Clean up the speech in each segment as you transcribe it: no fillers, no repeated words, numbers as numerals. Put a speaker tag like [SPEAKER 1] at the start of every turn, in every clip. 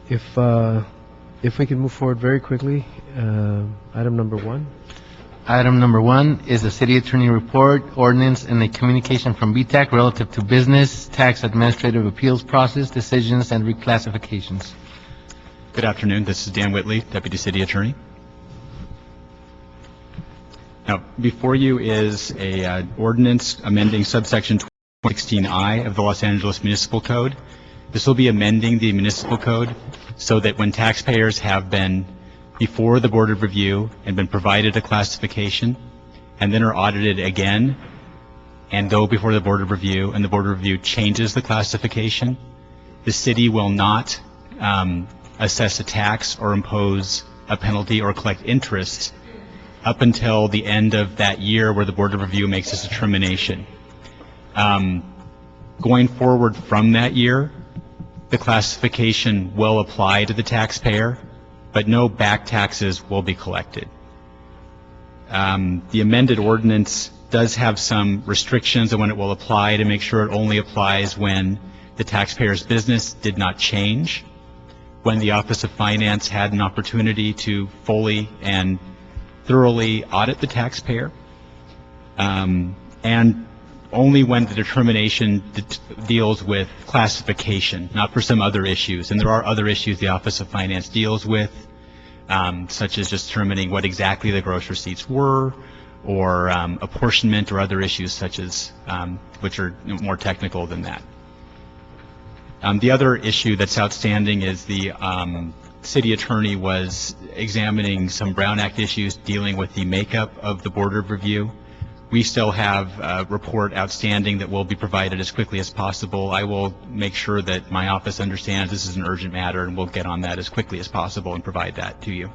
[SPEAKER 1] If we can move forward very quickly, item number 1.
[SPEAKER 2] Item number 1 is the City Attorney Report, Ordinance, and a communication from BTAC relative to business, tax, administrative appeals process, decisions, and reclassifications.
[SPEAKER 3] Good afternoon. This is Dan Whitley, Deputy City Attorney. Now, before you is a ordinance amending subsection 16I of the Los Angeles Municipal Code. This will be amending the municipal code so that when taxpayers have been before the Board of Review and been provided a classification and then are audited again and go before the Board of Review and the Board of Review changes the classification, the city will not assess a tax or impose a penalty or collect interest up until the end of that year where the Board of Review makes its determination. Going forward from that year, the classification will apply to the taxpayer, but no back taxes will be collected. The amended ordinance does have some restrictions on when it will apply to make sure it only applies when the taxpayer's business did not change, when the Office of Finance had an opportunity to fully and thoroughly audit the taxpayer, and only when the determination deals with classification, not for some other issues. And there are other issues the Office of Finance deals with, such as just determining what exactly the gross receipts were, or apportionment, or other issues such as, which are more technical than that. The other issue that's outstanding is the City Attorney was examining some Brown Act issues dealing with the makeup of the Board of Review. We still have a report outstanding that will be provided as quickly as possible. I will make sure that my office understands this is an urgent matter, and we'll get on that as quickly as possible and provide that to you.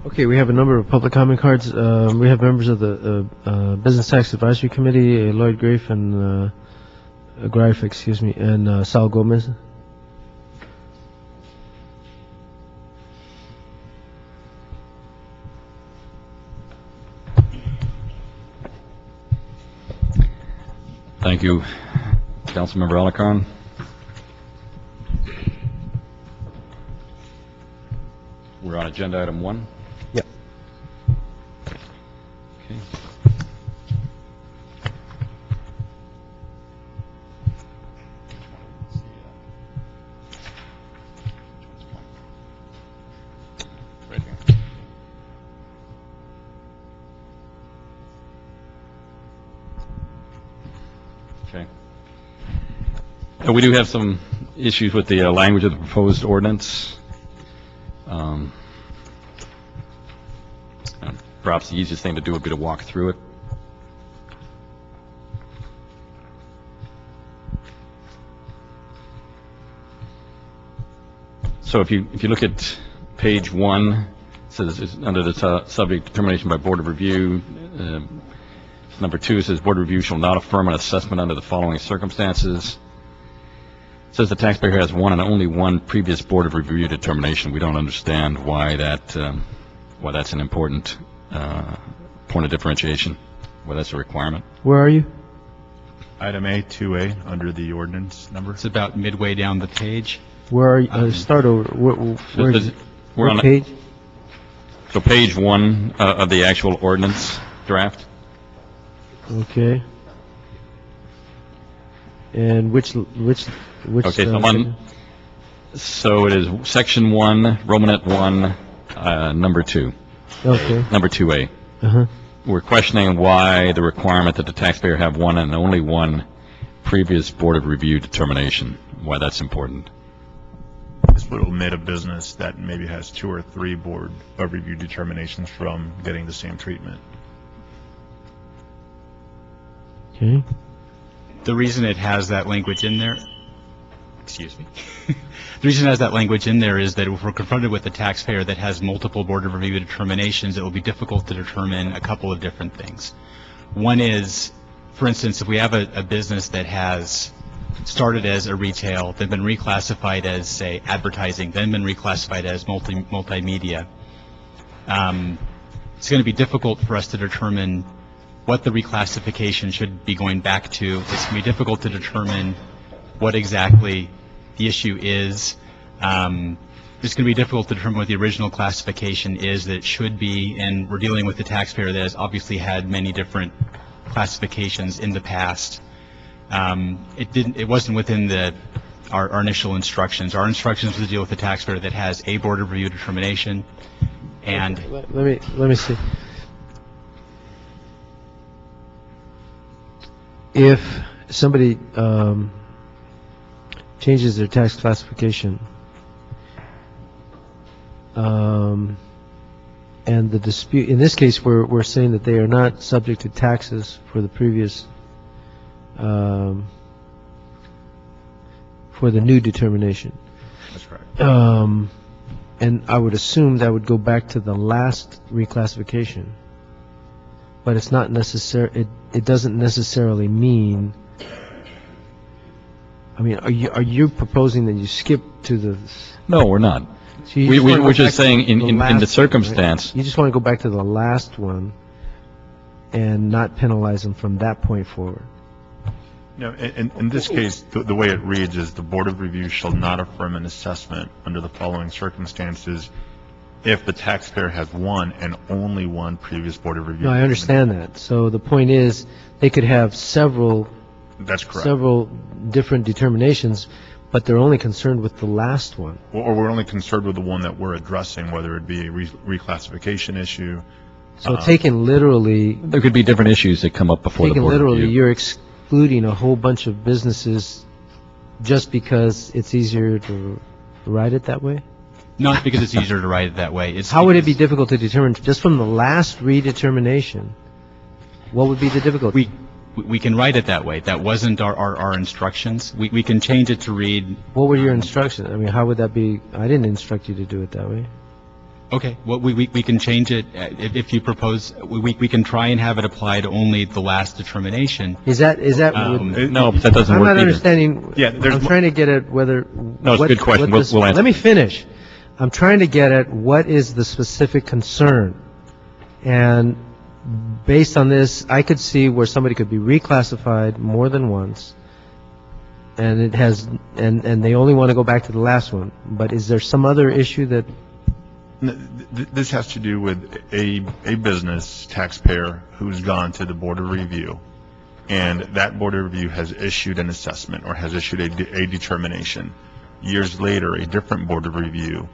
[SPEAKER 1] Okay, we have a number of public comment cards. We have members of the Business Tax Advisory Committee, Lloyd Grafe and and Sal Gomez.
[SPEAKER 4] Thank you, Councilmember Alarcon. We're on agenda item 1.
[SPEAKER 1] Yep.
[SPEAKER 4] Okay. Right here. Okay. We do have some issues with the language of the proposed ordinance. Perhaps the easiest thing to do would be to walk through it. So if you look at page 1, it says it's under the subject determination by Board of Review. Number 2 says Board of Review shall not affirm an assessment under the following circumstances. It says the taxpayer has one and only one previous Board of Review determination. We don't understand why that's an important point of differentiation, why that's a requirement.
[SPEAKER 1] Where are you?
[SPEAKER 5] Item A, 2A, under the ordinance number.
[SPEAKER 3] It's about midway down the page.
[SPEAKER 1] Where are you? Start over. Where is it?
[SPEAKER 4] We're on
[SPEAKER 1] What page?
[SPEAKER 4] So page 1 of the actual ordinance draft.
[SPEAKER 1] Okay. And which
[SPEAKER 4] Okay, so it is section 1, Romanet 1, number 2.
[SPEAKER 1] Okay.
[SPEAKER 4] Number 2A.
[SPEAKER 1] Uh-huh.
[SPEAKER 4] We're questioning why the requirement that the taxpayer have one and only one previous Board of Review determination, why that's important.
[SPEAKER 5] This would omit a business that maybe has 2 or 3 Board of Review determinations from getting the same treatment.
[SPEAKER 1] Okay.
[SPEAKER 3] The reason it has that language in there, excuse me, the reason it has that language in there is that if we're confronted with a taxpayer that has multiple Board of Review determinations, it will be difficult to determine a couple of different things. One is, for instance, if we have a business that has started as a retail, then been reclassified as, say, advertising, then been reclassified as multimedia, it's going to be difficult for us to determine what the reclassification should be going back to. It's going to be difficult to determine what exactly The issue is, it's going to be difficult to determine what the original classification is that it should be, and we're dealing with the taxpayer that has obviously had many different classifications in the past. It wasn't within our initial instructions. Our instructions was to deal with the taxpayer that has a board of review determination, and
[SPEAKER 1] Let me see. If somebody changes their tax classification, and the dispute, in this case, we're saying that they are not subject to taxes for the previous, for the new determination.
[SPEAKER 5] That's correct.
[SPEAKER 1] And I would assume that would go back to the last reclassification. But it's not necessary, it doesn't necessarily mean, I mean, are you proposing that you skip to the?
[SPEAKER 4] No, we're not.
[SPEAKER 1] So you just wanna go
[SPEAKER 4] We're just
[SPEAKER 1] back to
[SPEAKER 4] saying in
[SPEAKER 1] last
[SPEAKER 4] the
[SPEAKER 1] one, right?
[SPEAKER 4] circumstance,
[SPEAKER 1] You just want to go back to the last one and not penalize them from that point forward.
[SPEAKER 5] No, in this case, the way it reads is the Board of Review shall not affirm an assessment under the following circumstances if the taxpayer has one and only one previous Board of Review.
[SPEAKER 1] No, I understand that. So the point is, they could have several
[SPEAKER 5] That's correct.
[SPEAKER 1] several different determinations, but they're only concerned with the last one.
[SPEAKER 5] Or we're only concerned with the one that we're addressing, whether it be a reclassification issue.
[SPEAKER 1] So taken literally,
[SPEAKER 4] there could be different issues that come up before the
[SPEAKER 1] taken
[SPEAKER 4] board
[SPEAKER 1] literally,
[SPEAKER 4] review.
[SPEAKER 1] you're excluding a whole bunch of businesses just because it's easier to write it that way?
[SPEAKER 3] not because it's easier to write it that way. It's
[SPEAKER 1] How would it be
[SPEAKER 3] because
[SPEAKER 1] difficult to determine, just from the last redetermination, what would be the difficulty?
[SPEAKER 3] we can write it that way. That wasn't our instructions. We can change it to read.
[SPEAKER 1] What were your instructions? I mean, how would that be? I didn't instruct you to do it that way.
[SPEAKER 3] Okay, well, we can change it if you propose. We can try and have it apply to only the last determination.
[SPEAKER 1] Is that
[SPEAKER 4] No, but that doesn't
[SPEAKER 1] I'm
[SPEAKER 4] work
[SPEAKER 1] not
[SPEAKER 4] either.
[SPEAKER 1] understanding.
[SPEAKER 5] Yeah, there's
[SPEAKER 1] I'm
[SPEAKER 5] mo-
[SPEAKER 1] trying to get at whether.
[SPEAKER 4] No, it's a good question. We'll answer.
[SPEAKER 1] Let me finish. I'm trying to get at what is the specific concern, and based on this, I could see where somebody could be reclassified more than once, and it has, and they only want to go back to the last one. But is there some other issue that?
[SPEAKER 5] This has to do with a business taxpayer who's gone to the Board of Review, and that Board of Review has issued an assessment or has issued a determination. Years later, a different Board of Review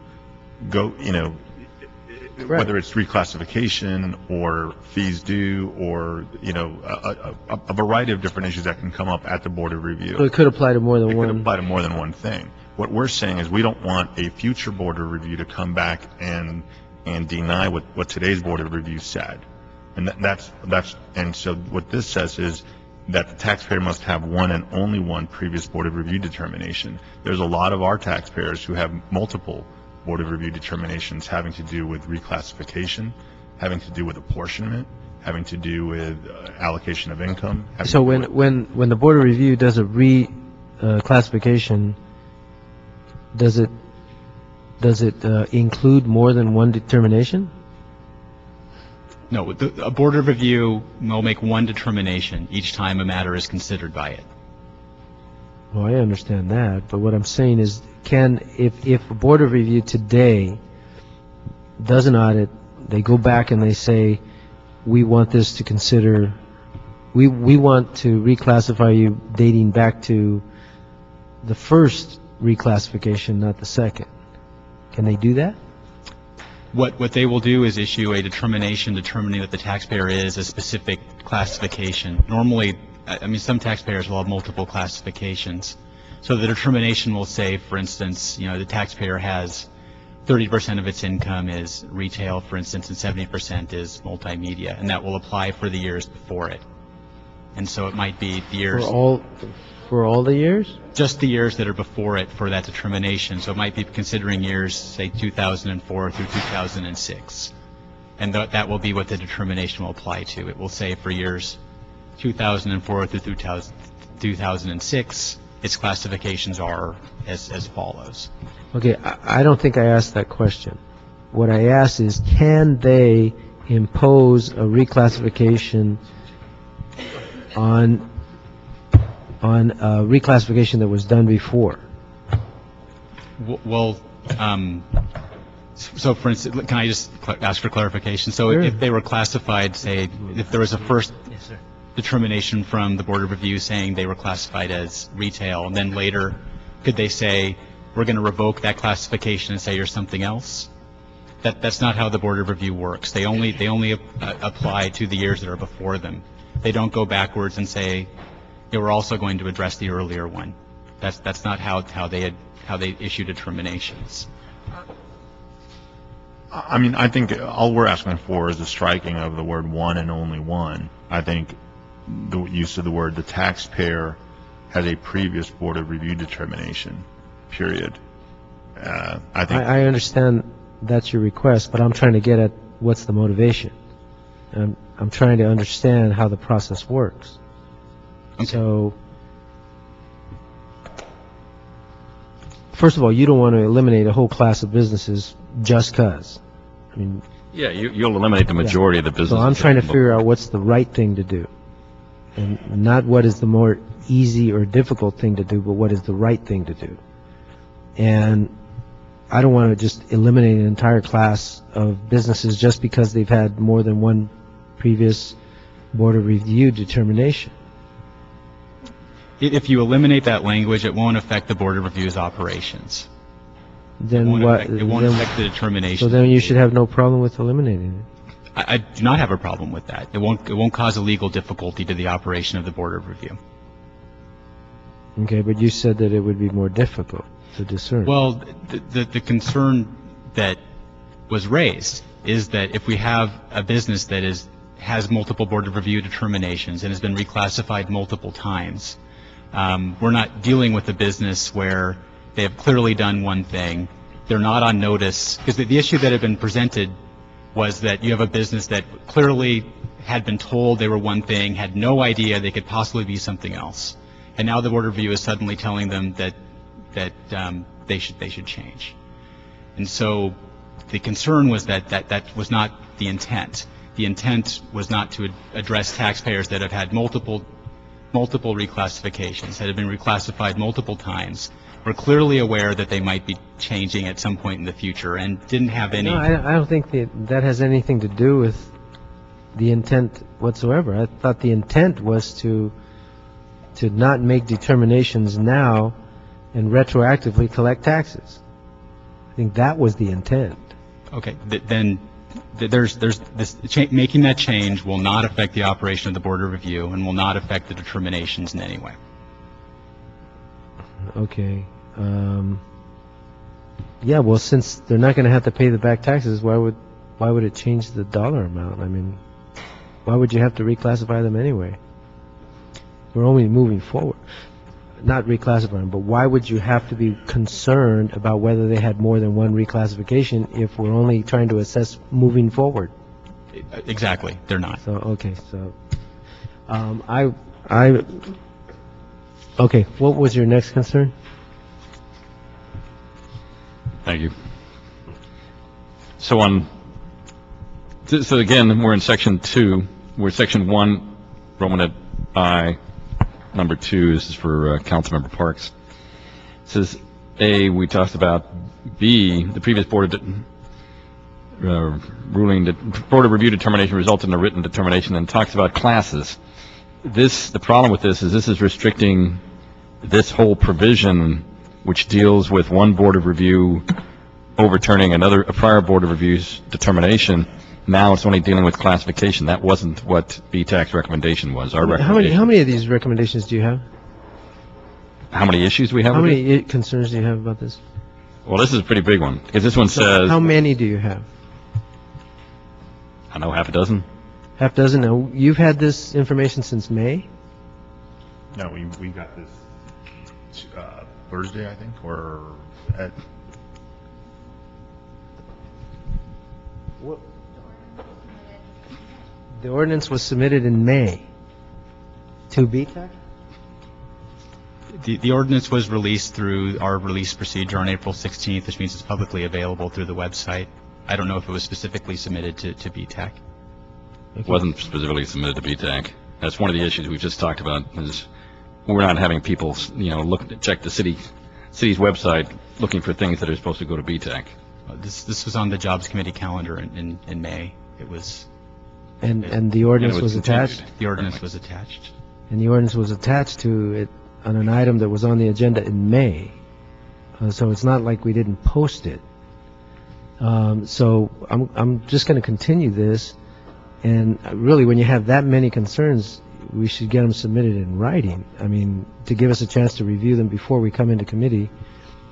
[SPEAKER 5] whether it's reclassification or fees due or, a variety of different issues that can come up at the Board of Review.
[SPEAKER 1] So it could apply to more than
[SPEAKER 5] It
[SPEAKER 1] one.
[SPEAKER 5] could apply to more than one thing. What we're saying is we don't want a future Board of Review to come back and deny what today's Board of Review said. And and so what this says is that the taxpayer must have one and only one previous Board of Review determination. There's a lot of our taxpayers who have multiple Board of Review determinations having to do with reclassification, having to do with apportionment, having to do with allocation of income.
[SPEAKER 1] So when the Board of Review does a reclassification, does it include more than one determination?
[SPEAKER 3] No, a Board of Review will make one determination each time a matter is considered by it.
[SPEAKER 1] Well, I understand that, but what I'm saying is, if a Board of Review today does an audit, they go back and they say, we want this to consider, we want to reclassify you dating back to the first reclassification, not the second. Can they do that?
[SPEAKER 3] What they will do is issue a determination determining that the taxpayer is a specific classification. Normally, some taxpayers will have multiple classifications. So the determination will say, for instance, the taxpayer has 30% of its income is retail, for instance, and 70% is multimedia, and that will apply for the years before it. And so it might be the years,
[SPEAKER 1] For all the years?
[SPEAKER 3] just the years that are before it for that determination. So it might be considering years, say, 2004 through 2006. And that will be what the determination will apply to. It will say for years 2004 through 2006, its classifications are as follows.
[SPEAKER 1] Okay, I don't think I asked that question. What I asked is, can they impose a reclassification on a reclassification that was done before?
[SPEAKER 3] Well, so for instance, can I just ask for clarification? So
[SPEAKER 1] Sure.
[SPEAKER 3] if they were classified, say, if there was a first determination from the Board of Review saying they were classified as retail, and then later, could they say, we're going to revoke that classification and say you're something else? That's not how the Board of Review works. They only apply to the years that are before them. They don't go backwards and say, yeah, we're also going to address the earlier one. That's not how they issue determinations.
[SPEAKER 5] I mean, I think all we're asking for is the striking of the word one and only one. I think the use of the word the taxpayer has a previous Board of Review determination, period. I think.
[SPEAKER 1] I understand that's your request, but I'm trying to get at what's the motivation. I'm trying to understand how the process works.
[SPEAKER 3] Okay.
[SPEAKER 1] So, first of all, you don't want to eliminate a whole class of businesses just because. I mean,
[SPEAKER 4] Yeah, you'll eliminate the majority of the businesses.
[SPEAKER 1] so I'm trying to figure out what's the right thing to do. And not what is the more easy or difficult thing to do, but what is the right thing to do. And I don't want to just eliminate an entire class of businesses just because they've had more than one previous Board of Review determination.
[SPEAKER 3] If you eliminate that language, it won't affect the Board of Review's operations.
[SPEAKER 1] Then
[SPEAKER 3] It won't
[SPEAKER 1] then-
[SPEAKER 3] affect the determination.
[SPEAKER 1] So then you should have no problem with eliminating it.
[SPEAKER 3] I do not have a problem with that. It won't cause a legal difficulty to the operation of the Board of Review.
[SPEAKER 1] Okay, but you said that it would be more difficult to discern.
[SPEAKER 3] Well, the concern that was raised is that if we have a business that has multiple Board of Review determinations and has been reclassified multiple times, we're not dealing with a business where they have clearly done one thing, they're not on notice, because the issue that had been presented was that you have a business that clearly had been told they were one thing, had no idea they could possibly be something else. And now the Board of Review is suddenly telling them that they should change. And so the concern was that was not the intent. The intent was not to address taxpayers that have had multiple reclassifications, that have been reclassified multiple times, were clearly aware that they might be changing at some point in the future and didn't have any.
[SPEAKER 1] No, I don't think that has anything to do with the intent whatsoever. I thought the intent was to not make determinations now and retroactively collect taxes. I think that was the intent.
[SPEAKER 3] Okay, then there's this making that change will not affect the operation of the Board of Review and will not affect the determinations in any way.
[SPEAKER 1] Okay. Yeah, well, since they're not going to have to pay the back taxes, why would it change the dollar amount? I mean, why would you have to reclassify them anyway? We're only moving forward. Not reclassifying, but why would you have to be concerned about whether they had more than one reclassification if we're only trying to assess moving forward?
[SPEAKER 3] Exactly, they're not.
[SPEAKER 1] So, okay, so, okay, what was your next concern?
[SPEAKER 4] Thank you. So so again, we're in section 2, we're section 1, Romanet I, number 2, this is for Councilmember Parks. It says, A, we talked about. B, the previous Board of ruling, that Board of Review determination resulted in a written determination, and talks about classes. The problem with this is restricting this whole provision, which deals with one Board of Review overturning a prior Board of Review's determination. Now it's only dealing with classification. That wasn't what BTAC's recommendation was. Our recommendation.
[SPEAKER 1] How many of these recommendations do you have?
[SPEAKER 4] How many issues we have?
[SPEAKER 1] How
[SPEAKER 4] with it?
[SPEAKER 1] many concerns do you have about this?
[SPEAKER 4] Well, this is a pretty big one, because this one says,
[SPEAKER 1] How many do you have?
[SPEAKER 4] I know, half a dozen.
[SPEAKER 1] Half dozen? Now, you've had this information since May?
[SPEAKER 5] No, we got this Thursday, I think, or at.
[SPEAKER 1] The ordinance was submitted in May to BTAC?
[SPEAKER 3] The ordinance was released through our release procedure on April 16th, which means it's publicly available through the website. I don't know if it was specifically submitted to BTAC.
[SPEAKER 4] It wasn't specifically submitted to BTAC. That's one of the issues we've just talked about, is we're not having people, check the city city's website looking for things that are supposed to go to BTAC.
[SPEAKER 3] This was on the Jobs Committee calendar in May. It was,
[SPEAKER 1] And the ordinance
[SPEAKER 4] And it
[SPEAKER 1] was
[SPEAKER 4] was
[SPEAKER 1] attached?
[SPEAKER 4] continued.
[SPEAKER 3] the ordinance was attached.
[SPEAKER 1] And the ordinance was attached to it on an item that was on the agenda in May. So it's not like we didn't post it. So I'm just going to continue this, and really, when you have that many concerns, we should get them submitted in writing. I mean, to give us a chance to review them before we come into committee.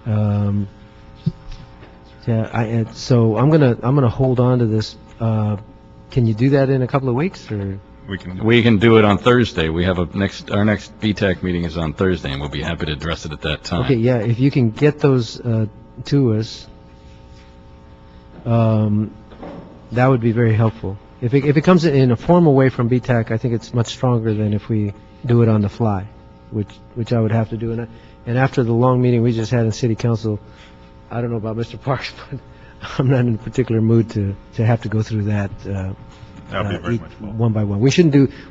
[SPEAKER 1] So I'm gonna hold on to this. Can you do that in a couple of weeks, or?
[SPEAKER 4] We can do it on Thursday. We have our next BTAC meeting is on Thursday, and we'll be happy to address it at that time.
[SPEAKER 1] Okay, yeah, if you can get those to us, that would be very helpful. If it comes in a formal way from BTAC, I think it's much stronger than if we do it on the fly, which I would have to do. And after the long meeting we just had in City Council, I don't know about Mr. Parks, but I'm not in a particular mood to have to go through that
[SPEAKER 5] That would be very much welcome.
[SPEAKER 1] one by one.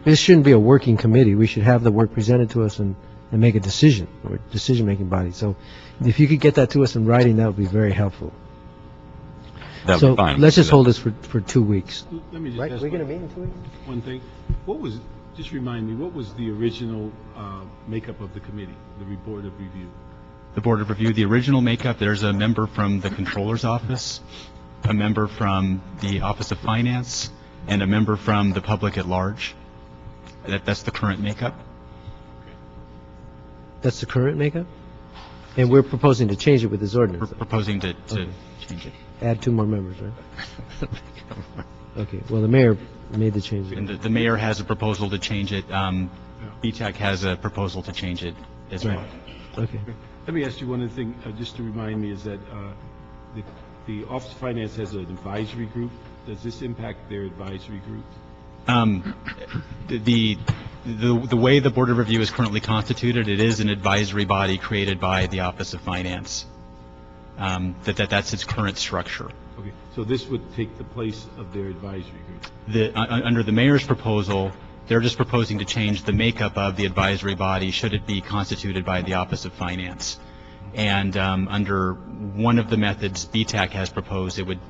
[SPEAKER 1] This shouldn't be a working committee. We should have the work presented to us and make a decision, or decision-making body. So if you could get that to us in writing, that would be very helpful.
[SPEAKER 4] That'll
[SPEAKER 1] So
[SPEAKER 4] be fine.
[SPEAKER 1] let's just hold this for 2 weeks.
[SPEAKER 6] Let me just
[SPEAKER 1] Right,
[SPEAKER 6] ask
[SPEAKER 1] we're going to meet in 2 weeks?
[SPEAKER 6] one thing. Just remind me, what was the original makeup of the committee, the Board of Review?
[SPEAKER 3] The Board of Review, the original makeup, there's a member from the Controller's Office, a member from the Office of Finance, and a member from the public at large. That's the current makeup.
[SPEAKER 1] That's the current makeup? And we're proposing to change it with this
[SPEAKER 3] We're
[SPEAKER 1] ordinance?
[SPEAKER 3] proposing to
[SPEAKER 1] Okay.
[SPEAKER 3] change it.
[SPEAKER 1] Add 2 more members, right? Okay, well, the mayor made the change.
[SPEAKER 3] And the mayor has a proposal to change it. BTAC has a proposal to change it as well.
[SPEAKER 1] Okay.
[SPEAKER 6] Let me ask you one other thing, just to remind me, is that the Office of Finance has an advisory group. Does this impact their advisory group?
[SPEAKER 3] The way the Board of Review is currently constituted, it is an advisory body created by the Office of Finance. That's its current structure.
[SPEAKER 6] Okay, so this would take the place of their advisory group?
[SPEAKER 3] Under the mayor's proposal, they're just proposing to change the makeup of the advisory body should it be constituted by the Office of Finance. And under one of the methods BTAC has proposed, it would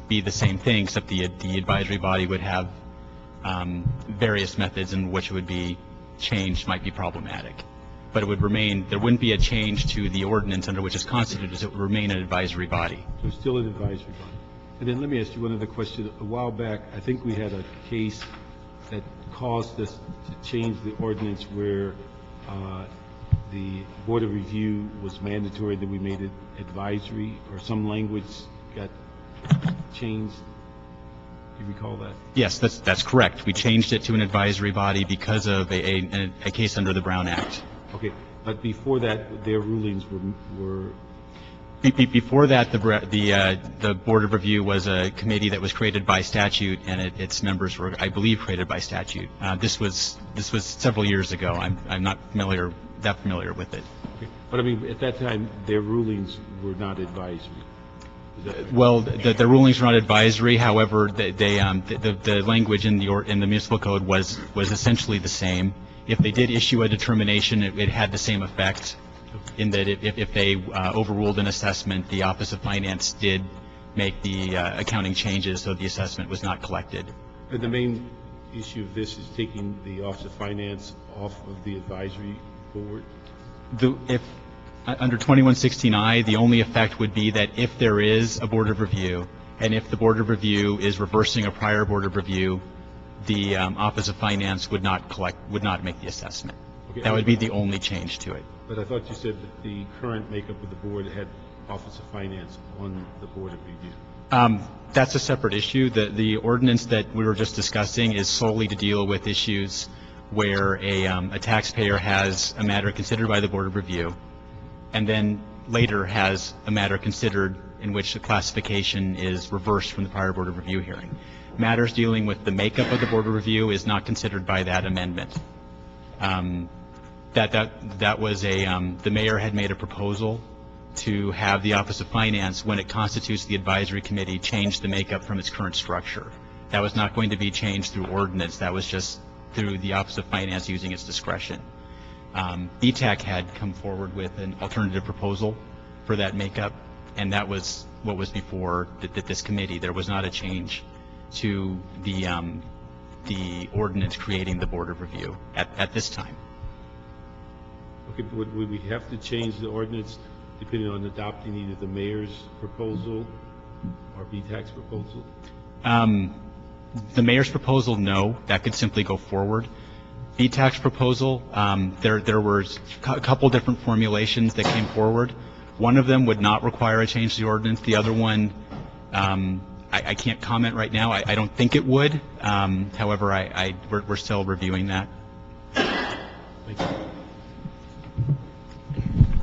[SPEAKER 3] be the same thing, except the advisory body would have various methods in which it would be changed might be problematic. But it would remain, there wouldn't be a change to the ordinance under which it's constituted, it would remain an advisory body.
[SPEAKER 6] So it's still an advisory body? And then let me ask you one other question. A while back, I think we had a case that caused us to change the ordinance where the Board of Review was mandatory, then we made it advisory, or some language got changed. Do you recall that?
[SPEAKER 3] Yes, that's correct. We changed it to an advisory body because of a case under the Brown Act.
[SPEAKER 6] Okay, but before that, their rulings were
[SPEAKER 3] Before that, the Board of Review was a committee that was created by statute, and its members were, I believe, created by statute. This was several years ago. I'm not that familiar with it.
[SPEAKER 6] okay. But I mean, at that time, their rulings were not advisory. Is that right?
[SPEAKER 3] Well, the rulings were not advisory. However, the language in the municipal code was essentially the same. If they did issue a determination, it had the same effect, in that if they overruled an assessment, the Office of Finance did make the accounting changes, so the assessment was not collected.
[SPEAKER 6] And the main issue of this is taking the Office of Finance off of the advisory board?
[SPEAKER 3] Under 2116I, the only effect would be that if there is a Board of Review, and if the Board of Review is reversing a prior Board of Review, the Office of Finance would not make the assessment.
[SPEAKER 6] Okay.
[SPEAKER 3] That would be the only change to it.
[SPEAKER 6] But I thought you said that the current makeup of the board had Office of Finance on the Board of Review.
[SPEAKER 3] That's a separate issue. The ordinance that we were just discussing is solely to deal with issues where a taxpayer has a matter considered by the Board of Review, and then later has a matter considered in which the classification is reversed from the prior Board of Review hearing. Matters dealing with the makeup of the Board of Review is not considered by that amendment. That was the mayor had made a proposal to have the Office of Finance, when it constitutes the advisory committee, change the makeup from its current structure. That was not going to be changed through ordinance. That was just through the Office of Finance using its discretion. BTAC had come forward with an alternative proposal for that makeup, and that was what was before this committee. There was not a change to the ordinance creating the Board of Review at this time.
[SPEAKER 6] Okay, but would we have to change the ordinance depending on adopting either the mayor's proposal or VTAC's proposal?
[SPEAKER 3] The mayor's proposal, no, that could simply go forward. VTAC's proposal, there were a couple different formulations that came forward. One of them would not require a change to the ordinance. The other one, I can't comment right now. I don't think it would. However, we're still reviewing that.
[SPEAKER 6] Thank you.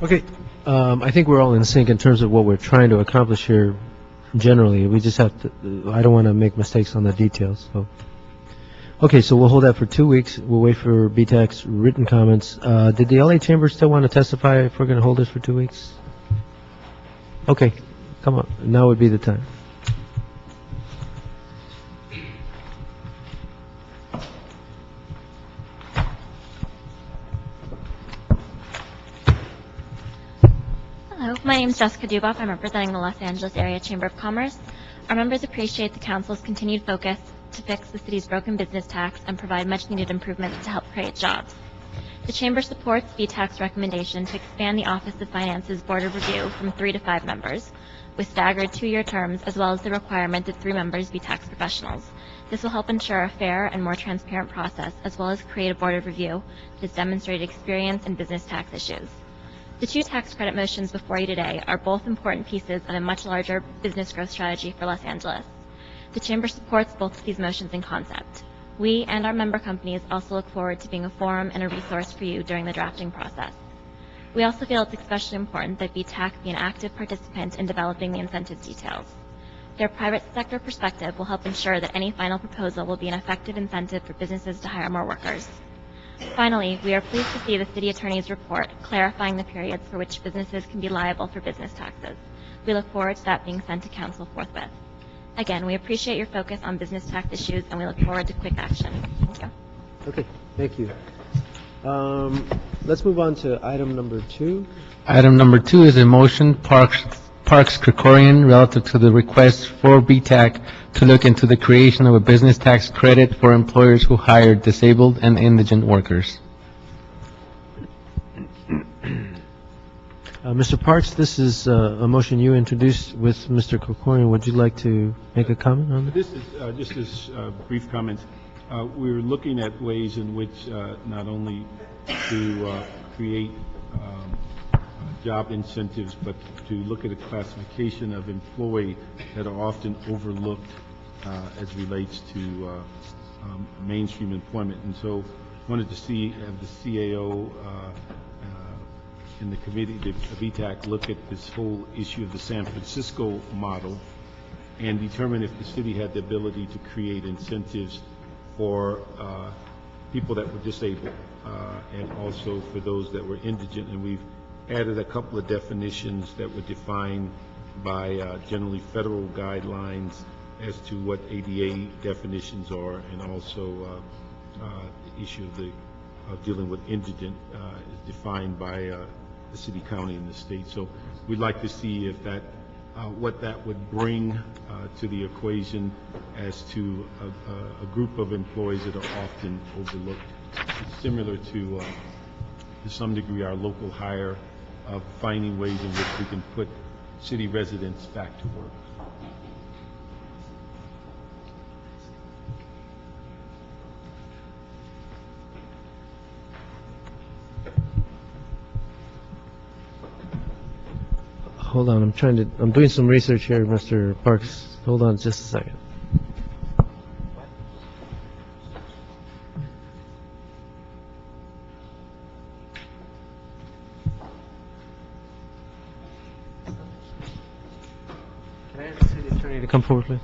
[SPEAKER 1] Okay, I think we're all in sync in terms of what we're trying to accomplish here generally. We just have to, I don't want to make mistakes on the details, so. Okay, so we'll hold that for 2 weeks. We'll wait for BTAC's written comments. Did the LA Chamber still want to testify if we're going to hold this for 2 weeks? Okay, come on, now would be the time.
[SPEAKER 7] Hello, my name is Jessica Duboff. I'm representing the Los Angeles Area Chamber of Commerce. Our members appreciate the Council's continued focus to fix the city's broken business tax and provide much-needed improvements to help create jobs. The Chamber supports VTAC's recommendation to expand the Office of Finance's Board of Review from 3 to 5 members, with staggered 2-year terms, as well as the requirement that 3 members be tax professionals. This will help ensure a fair and more transparent process, as well as create a Board of Review that has demonstrated experience in business tax issues. The 2 tax credit motions before you today are both important pieces of a much larger business growth strategy for Los Angeles. The Chamber supports both of these motions in concept. We and our member companies also look forward to being a forum and a resource for you during the drafting process. We also feel it's especially important that VTAC be an active participant in developing the incentive details. Their private sector perspective will help ensure that any final proposal will be an effective incentive for businesses to hire more workers. Finally, we are pleased to see the City Attorney's report clarifying the periods for which businesses can be liable for business taxes. We look forward to that being sent to Council forthwith. Again, we appreciate your focus on business tax issues, and we look forward to quick action. Thank you.
[SPEAKER 1] Okay, thank you. Let's move on to item number 2.
[SPEAKER 2] Item number 2 is a motion, Parks Krikorian, relative to the request for BTAC to look into the creation of a business tax credit for employers who hire disabled and indigent workers.
[SPEAKER 1] Mr. Parks, this is a motion you introduced with Mr. Krikorian. Would you like to make a comment on this?
[SPEAKER 6] This is just as brief comments. We're looking at ways in which not only to create job incentives, but to look at a classification of employee that are often overlooked as relates to mainstream employment. And so wanted to see have the CAO in the committee, the VTAC, look at this whole issue of the San Francisco model and determine if the city had the ability to create incentives for people that were disabled and also for those that were indigent. And we've added a couple of definitions that were defined by generally federal guidelines as to what ADA definitions are, and also the issue of dealing with indigent is defined by the city, county, and the state. So we'd like to see if that, what that would bring to the equation as to a group of employees that are often overlooked. It's similar to some degree, our local hire of finding ways in which we can put city residents back to work.
[SPEAKER 1] Hold on, I'm doing some research here, Mr. Parks. Hold on just a second. Can I ask the city attorney to come forward, please?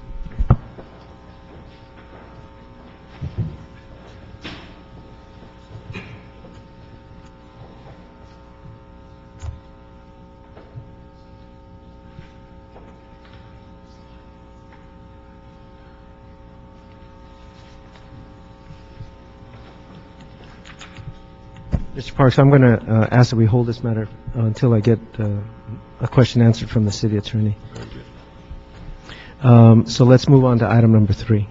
[SPEAKER 1] Mr. Parks, I'm going to ask that we hold this matter until I get a question answered from the city attorney. So let's move on to item number 3.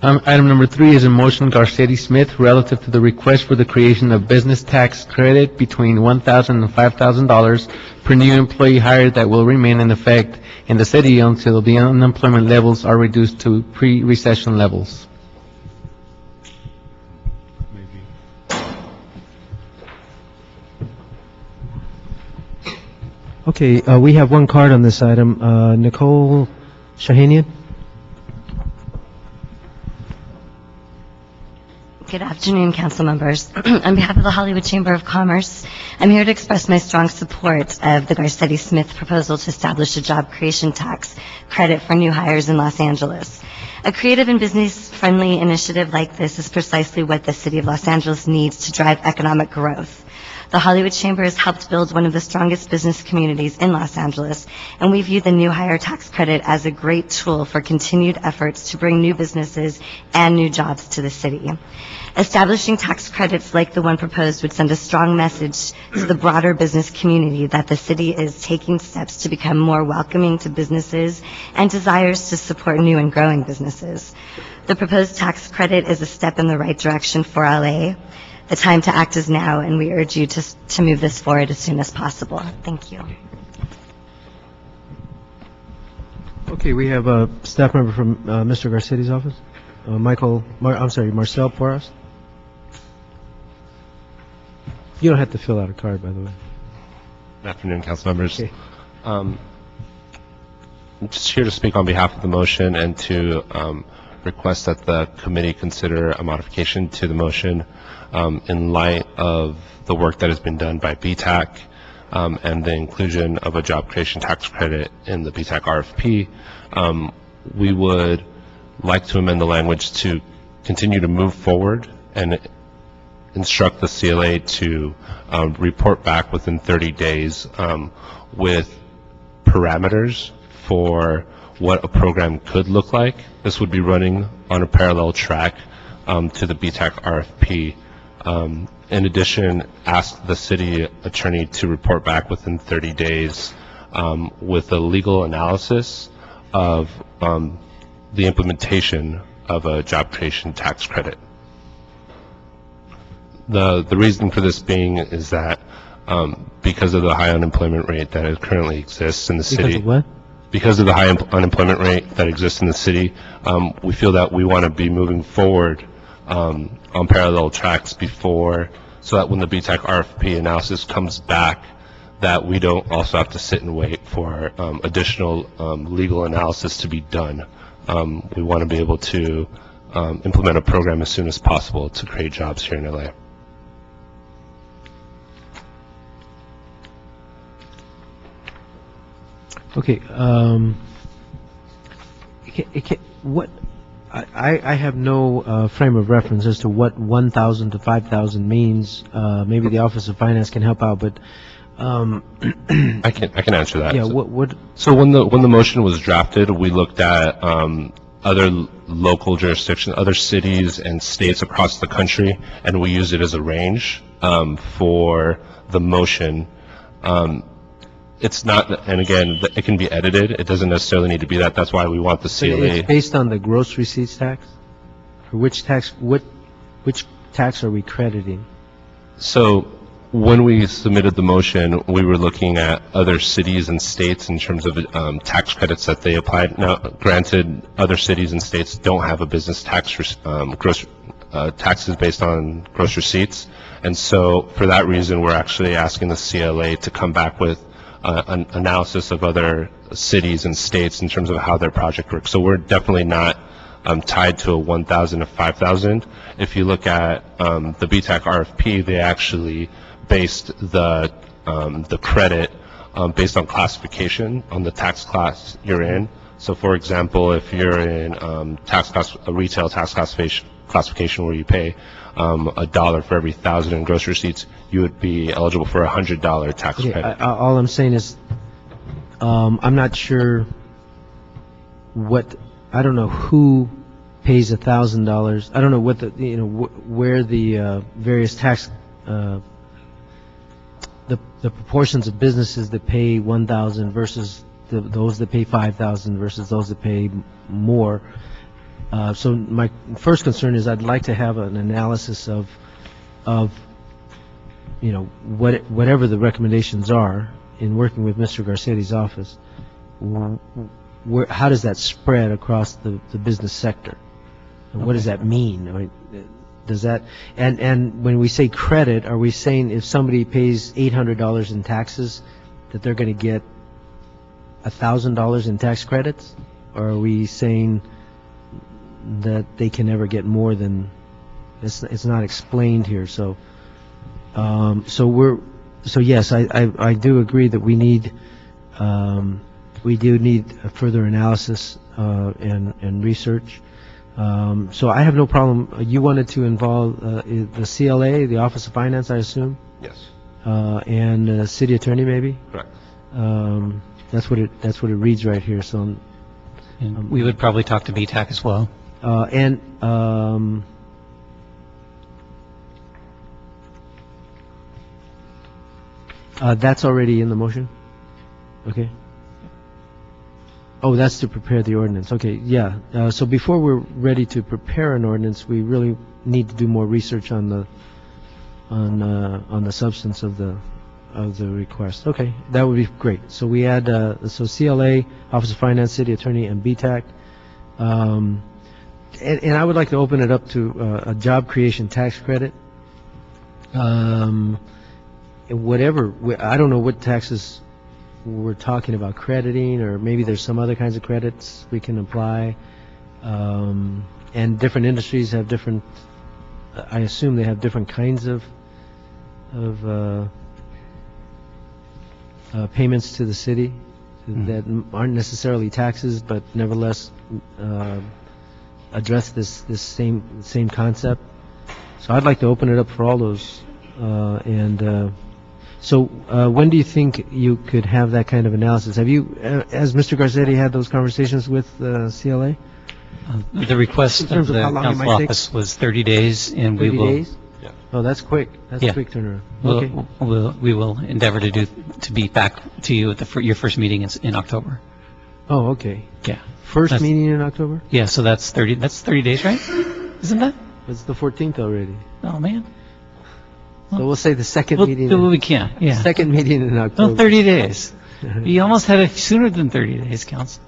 [SPEAKER 2] Item number 3 is a motion Garcetti Smith relative to the request for the creation of business tax credit between $1,000 and $5,000 per new employee hired that will remain in effect in the city until the unemployment levels are reduced to pre-recession levels.
[SPEAKER 1] Okay, we have one card on this item. Nicole Shahanian?
[SPEAKER 8] Good afternoon, council members. On behalf of the Hollywood Chamber of Commerce, I'm here to express my strong support of the Garcetti Smith proposal to establish a job creation tax credit for new hires in Los Angeles. A creative and business-friendly initiative like this is precisely what the city of Los Angeles needs to drive economic growth. The Hollywood Chamber has helped build one of the strongest business communities in Los Angeles, and we view the new hire tax credit as a great tool for continued efforts to bring new businesses and new jobs to the city. Establishing tax credits like the one proposed would send a strong message to the broader business community that the city is taking steps to become more welcoming to businesses and desires to support new and growing businesses. The proposed tax credit is a step in the right direction for LA. The time to act is now, and we urge you to move this forward as soon as possible. Thank you.
[SPEAKER 1] Okay, we have a staff member from Mr. Garcetti's office. Marcel Porras. You don't have to fill out a card, by the way.
[SPEAKER 9] Good afternoon, council members.
[SPEAKER 1] Okay.
[SPEAKER 9] I'm just here to speak on behalf of the motion and to request that the committee consider a modification to the motion in light of the work that has been done by BTAC and the inclusion of a job creation tax credit in the BTAC RFP. We would like to amend the language to continue to move forward and instruct the CLA to report back within 30 days with parameters for what a program could look like. This would be running on a parallel track to the BTAC RFP. In addition, ask the city attorney to report back within 30 days with a legal analysis of the implementation of a job creation tax credit. The reason for this being is that because of the high unemployment rate that currently exists in the city.
[SPEAKER 1] Because of what?
[SPEAKER 9] Because of the high unemployment rate that exists in the city, we feel that we want to be moving forward on parallel tracks so that when the BTAC RFP analysis comes back, that we don't also have to sit and wait for additional legal analysis to be done. We want to be able to implement a program as soon as possible to create jobs here in LA.
[SPEAKER 1] Okay, I have no frame of reference as to what 1,000 to 5,000 means. Maybe the Office of Finance can help out, but
[SPEAKER 9] I can answer that.
[SPEAKER 1] yeah, what?
[SPEAKER 9] So when the motion was drafted, we looked at other local jurisdictions, other cities and states across the country, and we used it as a range for the motion. It's not, and again, it can be edited. It doesn't necessarily need to be that. That's why we want the CLA.
[SPEAKER 1] It's based on the gross receipts tax? Or which tax are we crediting?
[SPEAKER 9] So when we submitted the motion, we were looking at other cities and states in terms of tax credits that they applied. Now, granted, other cities and states don't have a business tax taxes based on gross receipts, and so for that reason, we're actually asking the CLA to come back with an analysis of other cities and states in terms of how their project works. So we're definitely not tied to a 1,000 to 5,000. If you look at the BTAC RFP, they actually based the credit based on classification on the tax class you're in. So for example, if you're in a retail tax classification where you pay $1 for every 1,000 in gross receipts, you would be eligible for a $100 tax credit.
[SPEAKER 1] All I'm saying is, I'm not sure I don't know who pays $1,000. I don't know what where the various tax, the the proportions of businesses that pay 1,000 versus those that pay 5,000 versus those that pay more. So my first concern is I'd like to have an analysis of whatever the recommendations are in working with Mr. Garcetti's office. How does that spread across the business sector? And what does that mean? I mean, does that, and when we say credit, are we saying if somebody pays $800 in taxes, that they're going to get $1,000 in tax credits? Or are we saying that they can never get more than, it's not explained here, so yes, I do agree that we do need a further analysis and research. So I have no problem. You wanted to involve the CLA, the Office of Finance, I assume,
[SPEAKER 9] Yes,
[SPEAKER 1] and City Attorney, maybe.
[SPEAKER 9] correct.
[SPEAKER 1] That's what it reads right here. So,
[SPEAKER 10] And we would probably talk to BTAC as well.
[SPEAKER 1] That's already in the motion? Okay. Oh, that's to prepare the ordinance. Okay, yeah. So before we're ready to prepare an ordinance, we really need to do more research on the substance of the request. Okay, that would be great. So we add so CLA, Office of Finance, City Attorney, and BTAC. And I would like to open it up to a job creation tax credit. Whatever, I don't know what taxes we're talking about crediting, or maybe there's some other kinds of credits we can apply. And different industries have different, I assume they have different kinds of payments to the city that aren't necessarily taxes, but nevertheless address this same concept. So I'd like to open it up for all those. So when do you think you could have that kind of analysis? Have you, has Mr. Garcetti had those conversations with CLA?
[SPEAKER 10] The request
[SPEAKER 1] In
[SPEAKER 10] of
[SPEAKER 1] terms of
[SPEAKER 10] the
[SPEAKER 1] how long it
[SPEAKER 10] council
[SPEAKER 1] might take?
[SPEAKER 10] office was 30 days, and we
[SPEAKER 1] 30
[SPEAKER 10] will...
[SPEAKER 1] days?
[SPEAKER 9] Yeah.
[SPEAKER 1] Oh, that's quick. That's a
[SPEAKER 10] Yeah.
[SPEAKER 1] quick turnaround. Okay.
[SPEAKER 10] We will endeavor to be back to you at your first meeting in October.
[SPEAKER 1] Oh, okay.
[SPEAKER 10] Yeah.
[SPEAKER 1] First
[SPEAKER 10] That's-
[SPEAKER 1] meeting in October?
[SPEAKER 10] Yeah, so that's 30 days, right? Isn't that?
[SPEAKER 1] It's the 14th already.
[SPEAKER 10] Oh, man.
[SPEAKER 1] So we'll say the second
[SPEAKER 10] We'll
[SPEAKER 1] meeting.
[SPEAKER 10] do what we can, yeah.
[SPEAKER 1] Second meeting in October.
[SPEAKER 10] No, 30 days. You almost had it sooner than 30 days, Council.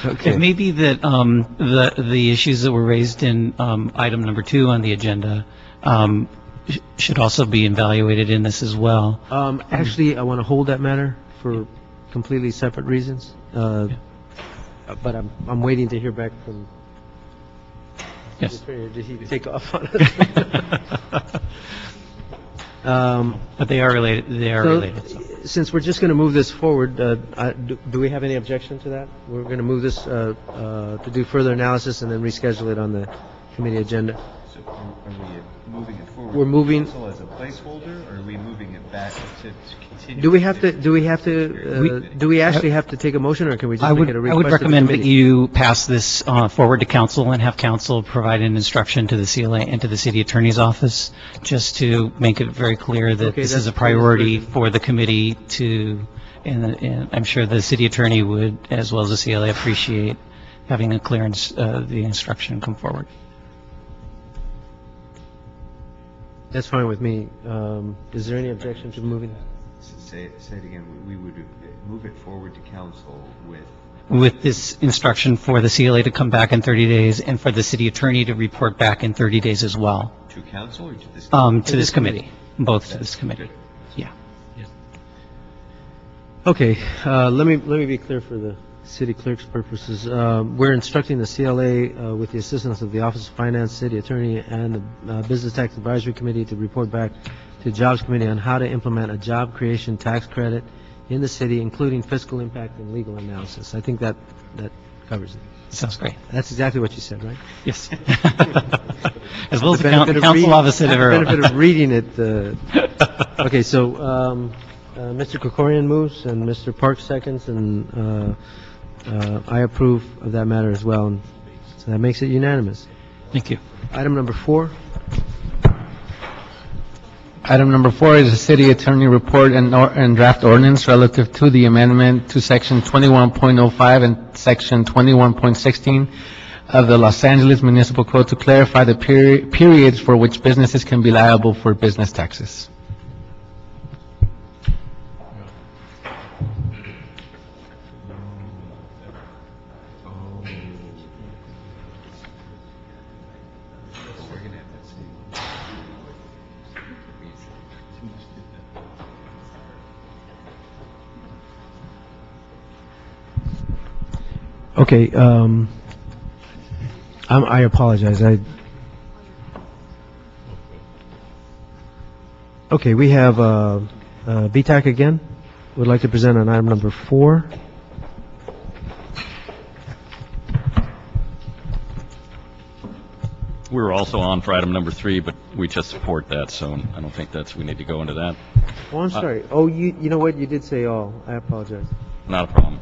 [SPEAKER 1] Okay.
[SPEAKER 10] It may be that the issues that were raised in item number 2 on the agenda should also be evaluated in this as well.
[SPEAKER 1] Actually, I want to hold that matter for completely separate reasons. But I'm waiting to hear back from.
[SPEAKER 10] Yes.
[SPEAKER 1] Did he take off on us?
[SPEAKER 10] But they are related. They are
[SPEAKER 1] So,
[SPEAKER 10] related. So.
[SPEAKER 1] Since we're just going to move this forward, do we have any objection to that? We're going to move this to do further analysis and then reschedule it on the committee agenda.
[SPEAKER 11] So are we moving it forward?
[SPEAKER 1] We're moving-
[SPEAKER 11] Council as a placeholder, or are we moving it back to continue?
[SPEAKER 1] Do we actually have to take a motion, or can we just
[SPEAKER 10] I
[SPEAKER 1] make
[SPEAKER 10] would,
[SPEAKER 1] it a
[SPEAKER 10] I
[SPEAKER 1] request
[SPEAKER 10] would
[SPEAKER 1] to the
[SPEAKER 10] recommend that
[SPEAKER 1] committee?
[SPEAKER 10] you pass this forward to council and have council provide an instruction to the CLA and to the city attorney's office, just to make it very clear that
[SPEAKER 1] Okay,
[SPEAKER 10] this is a
[SPEAKER 1] that's
[SPEAKER 10] priority
[SPEAKER 1] good.
[SPEAKER 10] for the committee to, and I'm sure the city attorney would, as well as the CLA, appreciate having a clearance, the instruction come forward.
[SPEAKER 1] That's fine with me. Is there any objection to moving?
[SPEAKER 11] Say it again. We would move it forward to council
[SPEAKER 10] With this instruction for the CLA to come back in 30 days and for the city attorney to report back in 30 days as well.
[SPEAKER 11] to council or to this?
[SPEAKER 10] To this committee, both to this committee. Yeah.
[SPEAKER 1] Okay, let me be clear for the city clerk's purposes. We're instructing the CLA with the assistance of the Office of Finance, City Attorney, and the Business Tax Advisory Committee to report back to the Jobs Committee on how to implement a job creation tax credit in the city, including fiscal impact and legal analysis. I think that covers it.
[SPEAKER 10] Sounds great.
[SPEAKER 1] That's exactly what you said, right?
[SPEAKER 10] Yes. As well as the
[SPEAKER 1] benefit of
[SPEAKER 10] council
[SPEAKER 1] reading-
[SPEAKER 10] office said it very well.
[SPEAKER 1] benefit of reading it. Okay, so Mr. Krikorian moves and Mr. Parks seconds, and I approve of that matter as well. And so that makes it unanimous.
[SPEAKER 10] Thank you.
[SPEAKER 1] Item number 4.
[SPEAKER 2] Item number 4 is a city attorney report and draft ordinance relative to the amendment to section 21.05 and section 21.16 of the Los Angeles Municipal Code to clarify the periods for which businesses can be liable for business taxes.
[SPEAKER 1] Okay, I apologize. Okay, we have BTAC again. Would like to present on item number 4.
[SPEAKER 4] We were also on for item number 3, but we just support that, so I don't think we need to go into that.
[SPEAKER 1] Oh, I'm sorry. Oh, you know what? You did say all. I apologize.
[SPEAKER 4] Not a problem.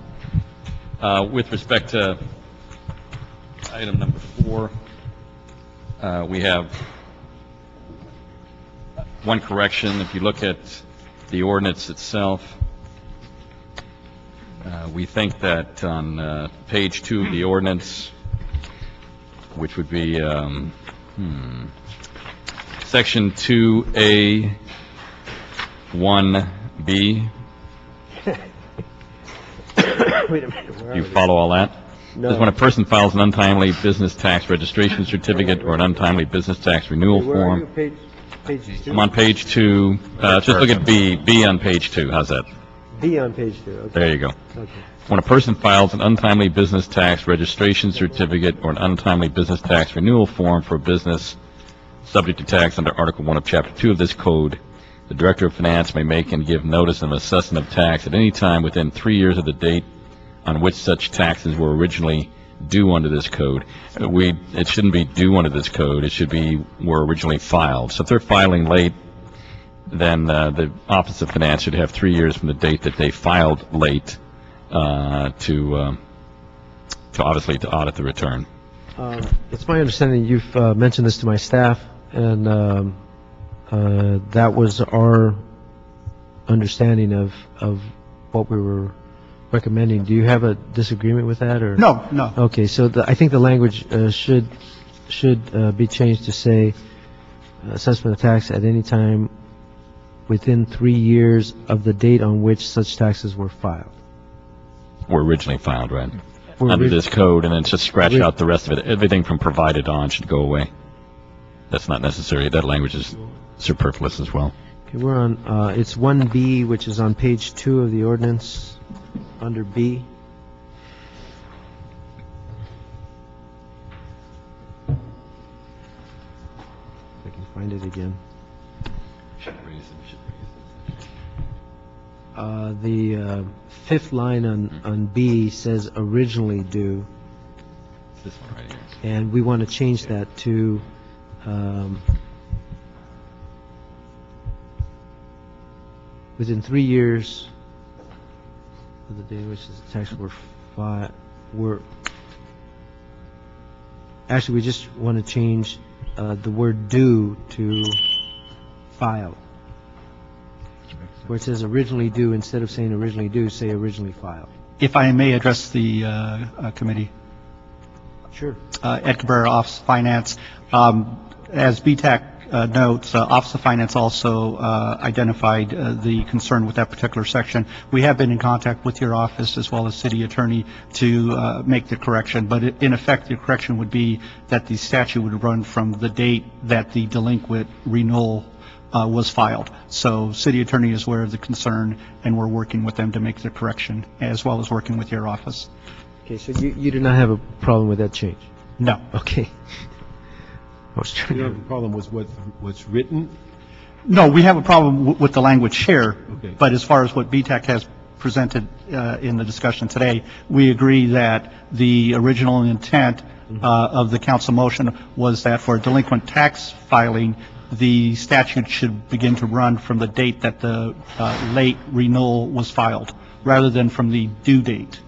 [SPEAKER 4] With respect to item number 4, we have one correction. If you look at the ordinance itself, we think that on page 2 of the ordinance, which would be section 2A 1B.
[SPEAKER 1] Wait a minute.
[SPEAKER 4] You follow all that?
[SPEAKER 1] No.
[SPEAKER 4] This is when a person files an untimely business tax registration certificate or an untimely business tax renewal
[SPEAKER 1] Where are you?
[SPEAKER 4] form.
[SPEAKER 1] Page 2?
[SPEAKER 4] I'm on page 2. Just look at B on page 2. How's that?
[SPEAKER 1] B on page 2. Okay.
[SPEAKER 4] There you go.
[SPEAKER 1] Okay.
[SPEAKER 4] When a person files an untimely business tax registration certificate or an untimely business tax renewal form for a business subject to tax under Article 1 of Chapter 2 of this code, the Director of Finance may make and give notice of assessment of tax at any time within 3 years of the date on which such taxes were originally due under this code. It shouldn't be due under this code. It should be were originally filed. So if they're filing late, then the Office of Finance should have 3 years from the date that they filed late to obviously to audit the return.
[SPEAKER 1] It's my understanding you've mentioned this to my staff, and that was our understanding of what we were recommending. Do you have a disagreement with that, or?
[SPEAKER 12] No, no.
[SPEAKER 1] Okay, so I think the language should be changed to say assessment of tax at any time within 3 years of the date on which such taxes were filed.
[SPEAKER 4] Were originally filed, right? Under this code, and then just scratch out the rest of it. Everything from provided on should go away. That's not necessary. That language is superfluous as well.
[SPEAKER 1] Okay, we're on, it's 1B, which is on page 2 of the ordinance, under B. If I can find it again. The fifth line on B says originally due,
[SPEAKER 4] This one right here.
[SPEAKER 1] and we want to change that to within 3 years of the day in which the taxes were actually, we just want to change the word due to filed. Where it says originally due, instead of saying originally due, say originally filed.
[SPEAKER 12] If I may address the committee.
[SPEAKER 1] Sure.
[SPEAKER 12] Ed Cabrera, Office of Finance. As BTAC notes, Office of Finance also identified the concern with that particular section. We have been in contact with your office as well as City Attorney to make the correction, but in effect, the correction would be that the statute would run from the date that the delinquent renewal was filed. So City Attorney is aware of the concern, and we're working with them to make the correction, as well as working with your office.
[SPEAKER 1] Okay, so you do not have a problem with that change?
[SPEAKER 12] No.
[SPEAKER 1] Okay. I was trying
[SPEAKER 6] You have
[SPEAKER 1] to...
[SPEAKER 6] a problem with what's written?
[SPEAKER 12] No, we have a problem with the language here,
[SPEAKER 6] Okay.
[SPEAKER 12] but as far as what BTAC has presented in the discussion today, we agree that the original intent of the council motion was that for delinquent tax filing, the statute should begin to run from the date that the late renewal was filed, rather than from the due date.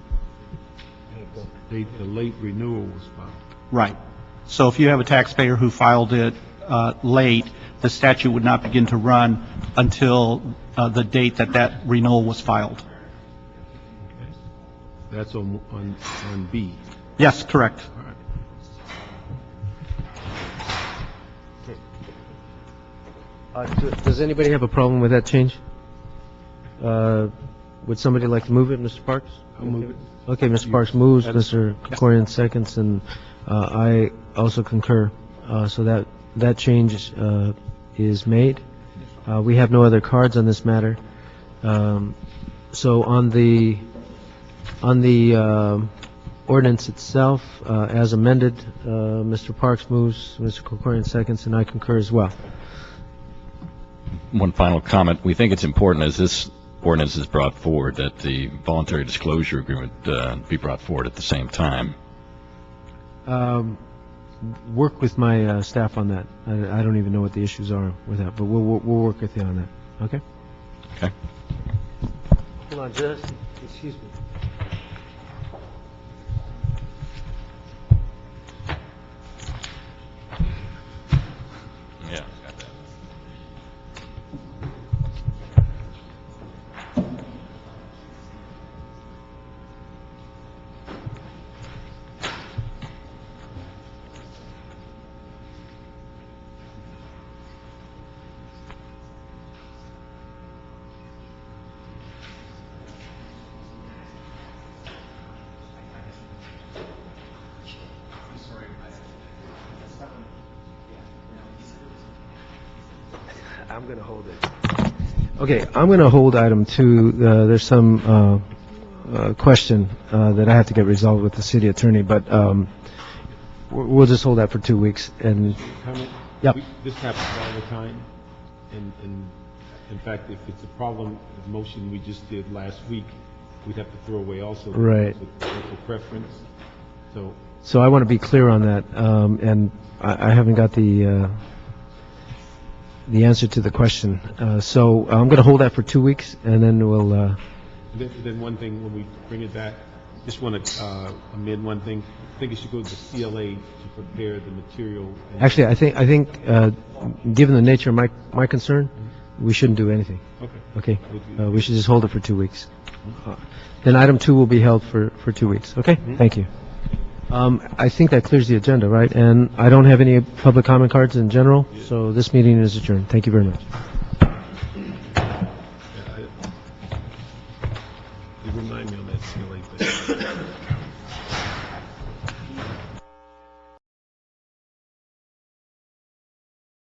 [SPEAKER 6] The late renewal was filed.
[SPEAKER 12] Right. So if you have a taxpayer who filed it late, the statute would not begin to run until the date that that renewal was filed.
[SPEAKER 6] That's on B.
[SPEAKER 12] Yes, correct.
[SPEAKER 1] Does anybody have a problem with that change? Would somebody like to move it, Mr. Parks?
[SPEAKER 6] I'll move it.
[SPEAKER 1] Okay, Mr. Parks moves, Mr. Krikorian seconds, and I also concur. So that change is made. We have no other cards on this matter. So on the ordinance itself, as amended, Mr. Parks moves, Mr. Krikorian seconds, and I concur as well.
[SPEAKER 4] One final comment. We think it's important, as this ordinance is brought forward, that the voluntary disclosure agreement be brought forward at the same time.
[SPEAKER 1] Work with my staff on that. I don't even know what the issues are with that, but we'll work with you on that. Okay?
[SPEAKER 4] Okay.
[SPEAKER 1] Hold on, just excuse me.
[SPEAKER 4] Yeah.
[SPEAKER 1] I'm going to hold it. Okay, I'm going to hold item 2. There's some question that I have to get resolved with the city attorney, but we'll just hold that for 2 weeks. And yep.
[SPEAKER 6] This happens all the time, and in fact, if it's a problem, the motion we just did last week, we'd have to throw away also.
[SPEAKER 1] Right.
[SPEAKER 6] Local preference.
[SPEAKER 1] So I want to be clear on that, and I haven't got the answer to the question. So I'm going to hold that for 2 weeks, and then we'll...
[SPEAKER 6] Then one thing, when we bring it back, just want to amend one thing. I think it should go to the CLA to prepare the material.
[SPEAKER 1] Actually, I think given the nature of my concern, we shouldn't do anything.
[SPEAKER 6] Okay.
[SPEAKER 1] Okay? We should just hold it for 2 weeks. Then item 2 will be held for 2 weeks. Okay? Thank you. I think that clears the agenda, right? And I don't have any public comment cards in general, so this meeting is adjourned. Thank you very much.
[SPEAKER 6] You remind me on that CLA thing.